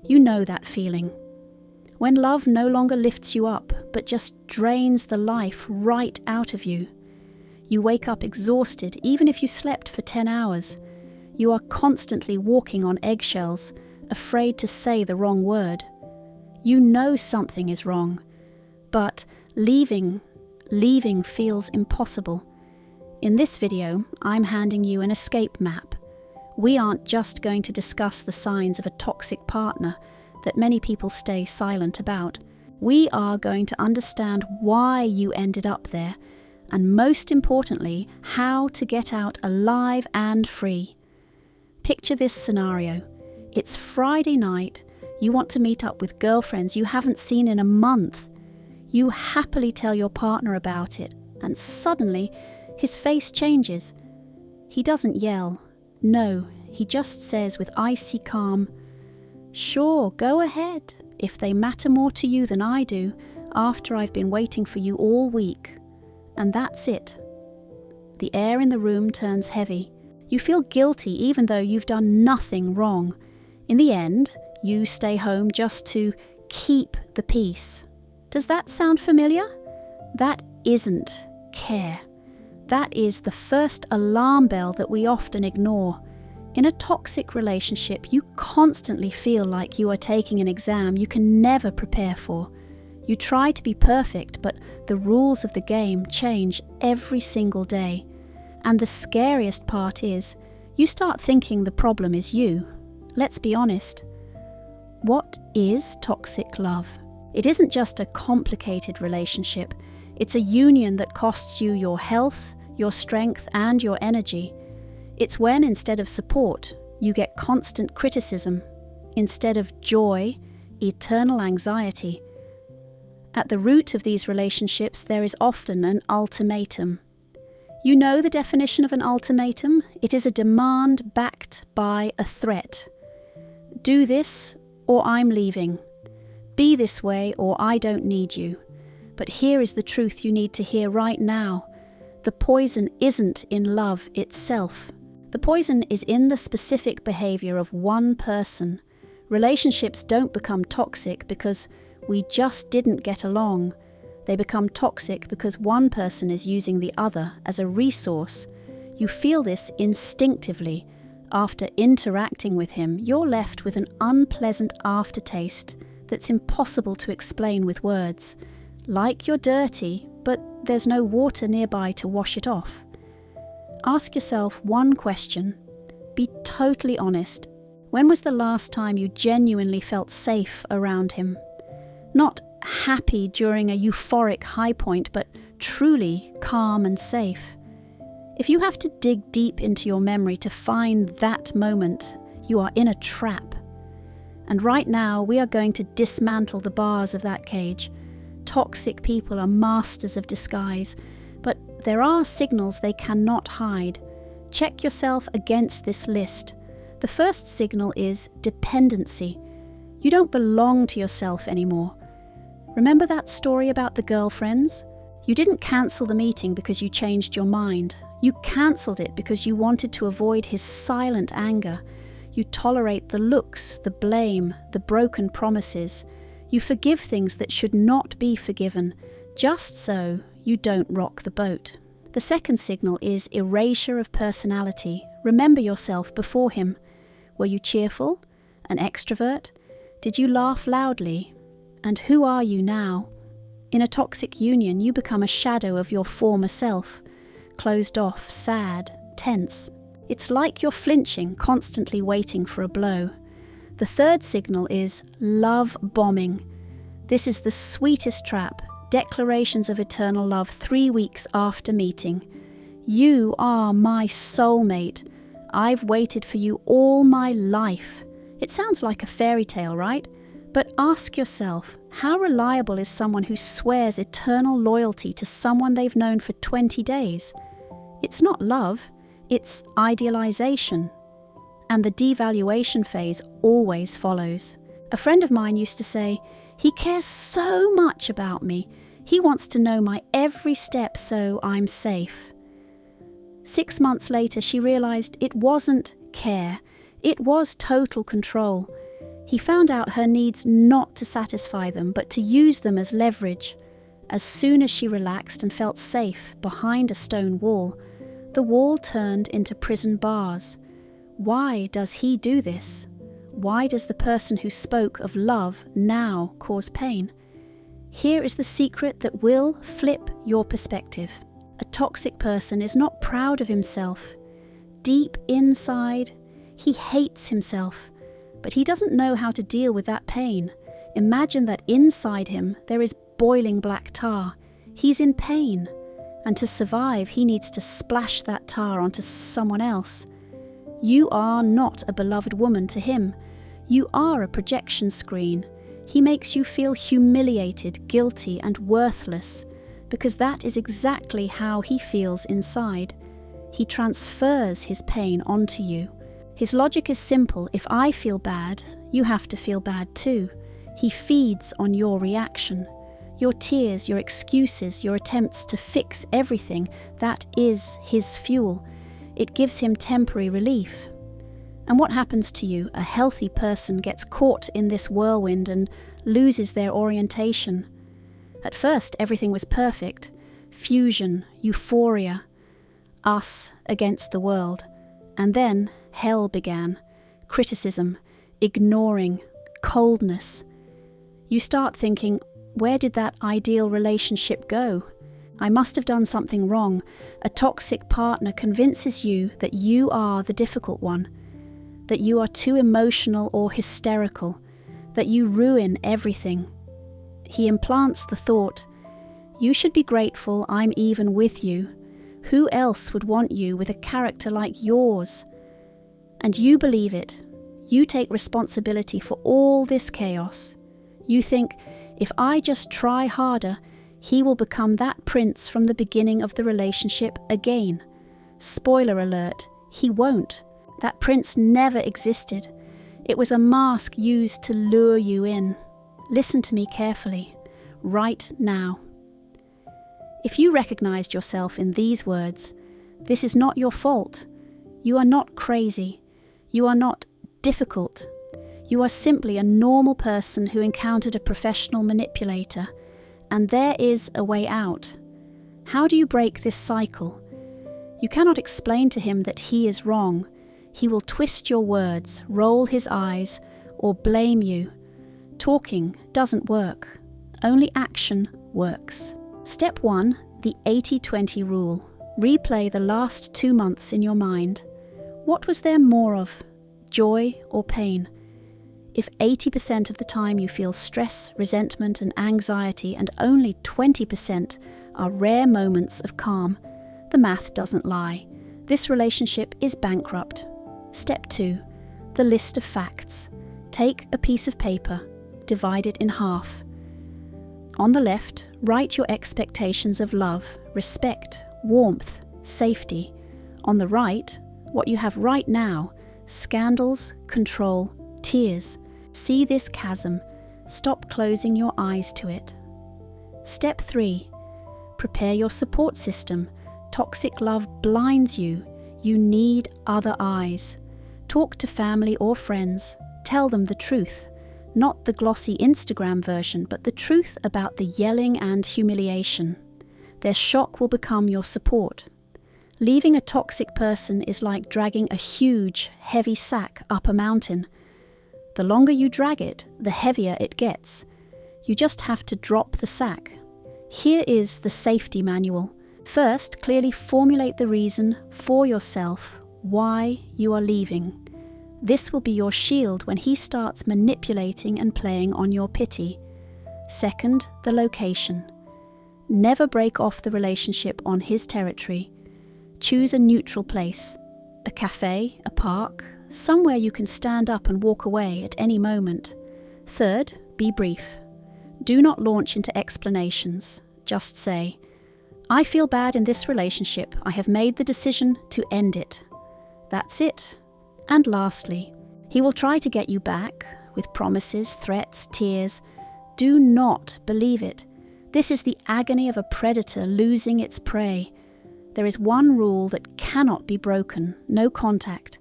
You know that feeling. When love no longer lifts you up, but just drains the life right out of you. You wake up exhausted, even if you slept for 10 hours. You are constantly walking on eggshells, afraid to say the wrong word. You know something is wrong, but leaving feels impossible. In this video, I'm handing you an escape map. We aren't just going to discuss the signs of a toxic partner that many people stay silent about. We are going to understand why you ended up there, and most importantly, how to get out alive and free. Picture this scenario. It's Friday night. You want to meet up with girlfriends you haven't seen in a month. You happily tell your partner about it, and suddenly his face changes. He doesn't yell. No, he just says with icy calm, "Sure, go ahead, if they matter more to you than I do, after I've been waiting for you all week." And that's it. The air in the room turns heavy. You feel guilty even though you've done nothing wrong. In the end, you stay home just to keep the peace. Does that sound familiar? That isn't care. That is the first alarm bell that we often ignore. In a toxic relationship, you constantly feel like you are taking an exam you can never prepare for. You try to be perfect, but the rules of the game change every single day. And the scariest part is, you start thinking the problem is you. Let's be honest. What is toxic love? It isn't just a complicated relationship. It's a union that costs you your health, your strength, and your energy. It's when, instead of support, you get constant criticism. Instead of joy, eternal anxiety. At the root of these relationships, there is often an ultimatum. You know the definition of an ultimatum? It is a demand backed by a threat. Do this, or I'm leaving. Be this way, or I don't need you. But here is the truth you need to hear right now. The poison isn't in love itself. The poison is in the specific behavior of one person. Relationships don't become toxic because we just didn't get along. They become toxic because one person is using the other as a resource. You feel this instinctively. After interacting with him, you're left with an unpleasant aftertaste that's impossible to explain with words. Like you're dirty, but there's no water nearby to wash it off. Ask yourself one question. Be totally honest. When was the last time you genuinely felt safe around him? Not happy during a euphoric high point, but truly calm and safe. If you have to dig deep into your memory to find that moment, you are in a trap. And right now, we are going to dismantle the bars of that cage. Toxic people are masters of disguise, but there are signals they cannot hide. Check yourself against this list. The first signal is dependency. You don't belong to yourself anymore. Remember that story about the girlfriends? You didn't cancel the meeting because you changed your mind. You cancelled it because you wanted to avoid his silent anger. You tolerate the looks, the blame, the broken promises. You forgive things that should not be forgiven, just so you don't rock the boat. The second signal is erasure of personality. Remember yourself before him. Were you cheerful? An extrovert? Did you laugh loudly? And who are you now? In a toxic union, you become a shadow of your former self. Closed off, sad, tense. It's like you're flinching, constantly waiting for a blow. The third signal is love bombing. This is the sweetest trap. Declarations of eternal love 3 weeks after meeting. You are my soulmate. I've waited for you all my life. It sounds like a fairy tale, right? But ask yourself, how reliable is someone who swears eternal loyalty to someone they've known for 20 days? It's not love, it's idealization. And the devaluation phase always follows. A friend of mine used to say, "He cares so much about me. He wants to know my every step so I'm safe." 6 months later, she realized it wasn't care. It was total control. He found out her needs not to satisfy them, but to use them as leverage. As soon as she relaxed and felt safe behind a stone wall, the wall turned into prison bars. Why does he do this? Why does the person who spoke of love now cause pain? Here is the secret that will flip your perspective. A toxic person is not proud of himself. Deep inside, he hates himself, but he doesn't know how to deal with that pain. Imagine that inside him there is boiling black tar. He's in pain, and to survive he needs to splash that tar onto someone else. You are not a beloved woman to him. You are a projection screen. He makes you feel humiliated, guilty, and worthless, because that is exactly how he feels inside. He transfers his pain onto you. His logic is simple. If I feel bad, you have to feel bad too. He feeds on your reaction. Your tears, your excuses, your attempts to fix everything, that is his fuel. It gives him temporary relief. And what happens to you? A healthy person gets caught in this whirlwind and loses their orientation. At first, everything was perfect. Fusion, euphoria, us against the world. And then hell began. Criticism, ignoring, coldness. You start thinking, where did that ideal relationship go? I must have done something wrong. A toxic partner convinces you that you are the difficult one, that you are too emotional or hysterical, that you ruin everything. He implants the thought, you should be grateful I'm even with you. Who else would want you with a character like yours? And you believe it. You take responsibility for all this chaos. You think, if I just try harder, he will become that prince from the beginning of the relationship again. Spoiler alert, he won't. That prince never existed. It was a mask used to lure you in. Listen to me carefully, right now. If you recognized yourself in these words, this is not your fault. You are not crazy. You are not difficult. You are simply a normal person who encountered a professional manipulator, and there is a way out. How do you break this cycle? You cannot explain to him that he is wrong. He will twist your words, roll his eyes, or blame you. Talking doesn't work. Only action works. Step 1, the 80-20 rule. Replay the last 2 months in your mind. What was there more of? Joy or pain? If 80% of the time you feel stress, resentment, and anxiety, and only 20% are rare moments of calm, the math doesn't lie. This relationship is bankrupt. Step 2, the list of facts. Take a piece of paper, divide it in half. On the left, write your expectations of love, respect, warmth, safety. On the right, what you have right now, scandals, control, tears. See this chasm. Stop closing your eyes to it. Step 3, prepare your support system. Toxic love blinds you. You need other eyes. Talk to family or friends. Tell them the truth. Not the glossy Instagram version, but the truth about the yelling and humiliation. Their shock will become your support. Leaving a toxic person is like dragging a huge, heavy sack up a mountain. The longer you drag it, the heavier it gets. You just have to drop the sack. Here is the safety manual. First, clearly formulate the reason for yourself why you are leaving. This will be your shield when he starts manipulating and playing on your pity. Second, the location. Never break off the relationship on his territory. Choose a neutral place, a cafe, a park, somewhere you can stand up and walk away at any moment. Third, be brief. Do not launch into explanations. Just say, I feel bad in this relationship. I have made the decision to end it. That's it. And lastly, he will try to get you back with promises, threats, tears. Do not believe it. This is the agony of a predator losing its prey. There is one rule that cannot be broken: no contact.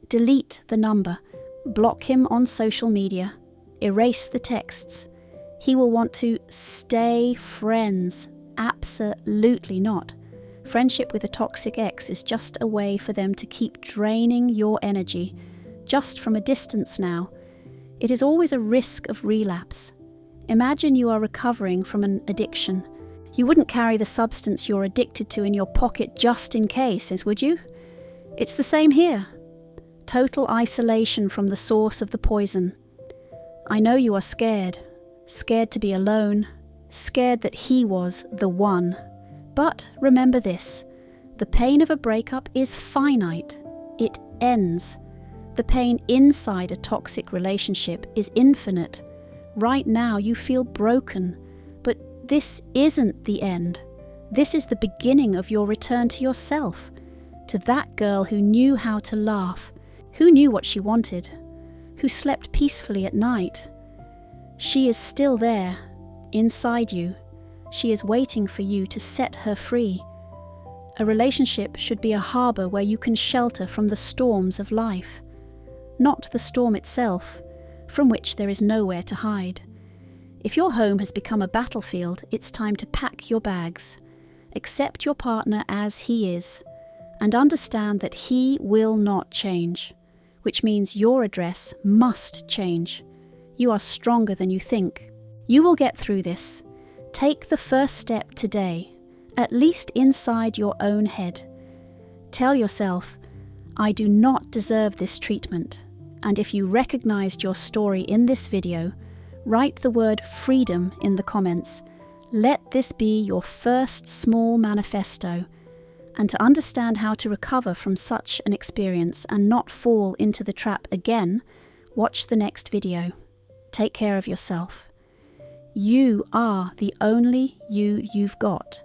Delete the number. Block him on social media. Erase the texts. He will want to stay friends. Absolutely not. Friendship with a toxic ex is just a way for them to keep draining your energy, just from a distance now. It is always a risk of relapse. Imagine you are recovering from an addiction. You wouldn't carry the substance you're addicted to in your pocket just in case, would you? It's the same here. Total isolation from the source of the poison. I know you are scared. Scared to be alone. Scared that he was the one. But remember this. The pain of a breakup is finite. It ends. The pain inside a toxic relationship is infinite. Right now you feel broken, but this isn't the end. This is the beginning of your return to yourself, to that girl who knew how to laugh, who knew what she wanted, who slept peacefully at night. She is still there, inside you. She is waiting for you to set her free. A relationship should be a harbour where you can shelter from the storms of life, not the storm itself, from which there is nowhere to hide. If your home has become a battlefield, it's time to pack your bags. Accept your partner as he is, and understand that he will not change, which means your address must change. You are stronger than you think. You will get through this. Take the first step today, at least inside your own head. Tell yourself, I do not deserve this treatment. And if you recognized your story in this video, write the word freedom in the comments. Let this be your first small manifesto. And to understand how to recover from such an experience and not fall into the trap again, watch the next video. Take care of yourself. You are the only you've got.